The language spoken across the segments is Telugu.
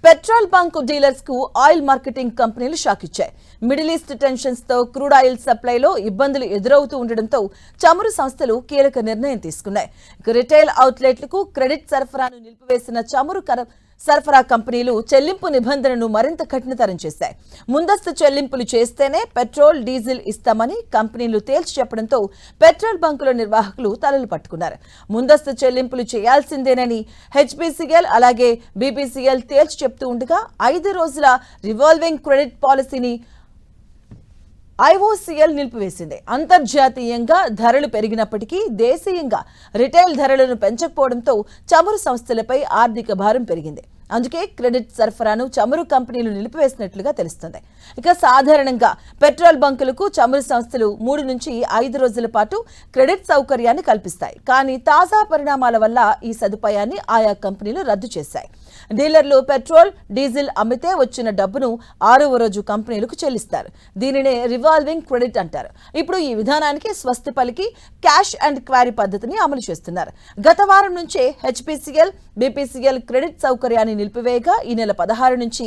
పెట్రోల్ బంక్ డీలర్స్ కు ఆయిల్ మార్కెటింగ్ కంపెనీలు షాక్ ఇచ్చాయి. మిడిల్ ఈస్ట్ టెన్షన్స్ తో క్రూడ్ ఆయిల్ సప్లైలో ఇబ్బందులు ఎదురవుతూ ఉండడంతో చమురు సంస్థలు కీలక నిర్ణయం తీసుకున్నాయి. రిటైల్ అవుట్లెట్లకు క్రెడిట్ సరఫరాను నిలిపివేసిన చమురు సరఫరా కంపెనీలు చెల్లింపు నిబంధనను మరింత కఠినతరం చేశాయి. ముందస్తు చెల్లింపులు చేస్తేనే పెట్రోల్, డీజిల్ ఇస్తామని కంపెనీలు తేల్చి చెప్పడంతో పెట్రోల్ బంకుల నిర్వాహకులు తలలు పట్టుకున్నారు. ముందస్తు చెల్లింపులు చేయాల్సిందేనని హెచ్పీసీఎల్ అలాగే బీపీసీఎల్ తేల్చి చెప్తూ ఉండగా 5 రోజుల రివాల్వింగ్ క్రెడిట్ పాలసీని ఐఓసీఎల్ నిలిపివేసింది. అంతర్జాతీయంగా ధరలు పెరిగినప్పటికీ దేశీయంగా రిటైల్ ధరలను పెంచకపోవడంతో చమురు సంస్థలపై ఆర్థిక భారం పెరిగింది. అందుకే క్రెడిట్ సరఫరాను చమురు కంపెనీలు నిలిపివేసినట్లుగా తెలుస్తుంది. ఇక సాధారణంగా పెట్రోల్ బంకులకు చమురు సంస్థలు 3 నుంచి 5 రోజుల పాటు క్రెడిట్ సౌకర్యాన్ని కల్పిస్తాయి. కానీ తాజా పరిణామాల వల్ల ఈ సదుపాయాన్ని ఆయా కంపెనీలు రద్దు చేశాయి. డీలర్లు పెట్రోల్, డీజిల్ అమ్మితే వచ్చిన డబ్బును 6వ రోజు కంపెనీలకు చెల్లిస్తారు. దీనినే రివాల్వింగ్ క్రెడిట్ అంటారు. ఇప్పుడు ఈ విధానానికి స్వస్తి పలికి క్యాష్ అండ్ క్వారీ పద్ధతిని అమలు చేస్తున్నారు. గత వారం నుంచే హెచ్పీసీఎల్, బీపీసీఎల్ క్రెడిట్ సౌకర్యాన్ని నిలిపివేయగా ఈ నెల 16 నుంచి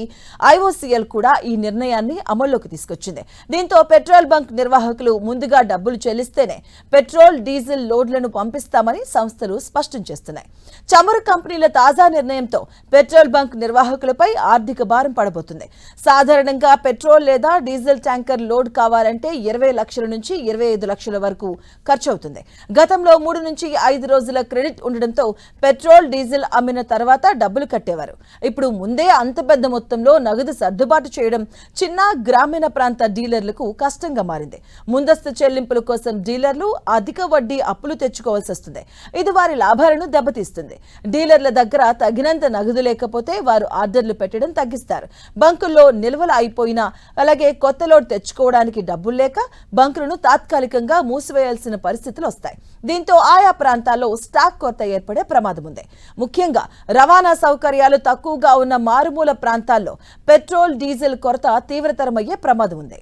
ఐఓసీఎల్ కూడా ఈ నిర్ణయాన్ని అమల్లోకి తీసుకొచ్చింది. దీంతో పెట్రోల్ బంక్ నిర్వాహకులు ముందుగా డబ్బులు చెల్లిస్తేనే పెట్రోల్, డీజిల్ లోడ్లను పంపిస్తామని సంస్థలు స్పష్టం చేస్తున్నాయి. చమురు కంపెనీల తాజా నిర్ణయంతో పెట్రోల్ బంక్ నిర్వాహకులపై ఆర్థిక భారం పడబోతుంది. సాధారణంగా పెట్రోల్ లేదా డీజిల్ ట్యాంకర్ లోడ్ కావాలంటే 20 లక్షల నుంచి 25 లక్షల వరకు ఖర్చు అవుతుంది. గతంలో 3 నుంచి 5 రోజుల క్రెడిట్ ఉండడంతో పెట్రోల్, డీజిల్ అమ్మిన తర్వాత డబ్బులు కట్టేవారు. ఇప్పుడు ముందే అంత పెద్ద మొత్తంలో నగదు సర్దుబాటు చేయడం చిన్న గ్రామీణ ప్రాంత డీలర్లకు కష్టంగా మారింది. ముందస్తు చెల్లింపుల కోసం డీలర్లు అధిక వడ్డీ అప్పులు తెచ్చుకోవాల్సి వస్తుంది. ఇది వారి లాభాలను దెబ్బతీస్తుంది. డీలర్ల దగ్గర తగినంత నగదు లేకపోతే వారు ఆర్డర్లు పెట్టడం తగ్గిస్తారు. బంకుల్లో నిల్వలు అయిపోయినా అలాగే కొత్త లోడ్ తెచ్చుకోవడానికి డబ్బులు లేక బంకులను తాత్కాలికంగా మూసివేయాల్సిన పరిస్థితులు వస్తాయి. దీంతో ఆయా ప్రాంతాల్లో స్టాక్ కొరత ఏర్పడే ప్రమాదం ఉంది. ముఖ్యంగా రవాణా సౌకర్యాలు తక్కువగా ఉన్న మారుమూల ప్రాంతాల్లో పెట్రోల్, డీజిల్ కొరత తీవ్రతరమయ్యే ప్రమాదం ఉంది.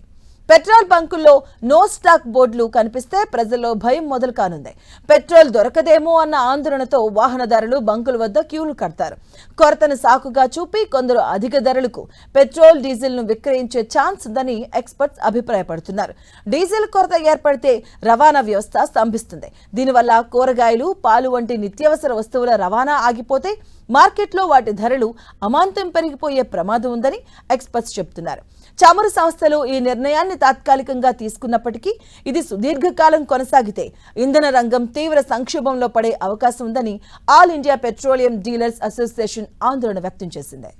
పెట్రోల్ బంకుల్లో నో స్టాక్ బోర్డులు కనిపిస్తే ప్రజల్లో భయం మొదలు కానుంది. పెట్రోల్ దొరకదేమో అన్న ఆందోళనతో వాహనదారులు బంకుల వద్ద క్యూలు కడతారు. కొరతను సాకుగా చూపి కొందరు అధిక ధరలకు పెట్రోల్, డీజిల్ ను విక్రయించే ఛాన్స్ ఉందని ఎక్స్పర్ట్స్ అభిప్రాయపడుతున్నారు. డీజిల్ కొరత ఏర్పడితే రవాణా వ్యవస్థ స్తంభిస్తుంది. దీనివల్ల కూరగాయలు, పాలు వంటి నిత్యావసర వస్తువుల రవాణా ఆగిపోతే మార్కెట్లో వాటి ధరలు అమాంతం పెరిగిపోయే ప్రమాదం ఉందని ఎక్స్పర్ట్స్ చెబుతున్నారు. చమురు సంస్థలు ఈ నిర్ణయాన్ని తాత్కాలికంగా తీసుకున్నప్పటికీ ఇది సుదీర్ఘకాలం కొనసాగితే ఇంధన రంగం తీవ్ర సంక్షోభంలో పడే అవకాశం ఉందని all India petroleum dealers association ఆందోళన వ్యక్తం చేసింది.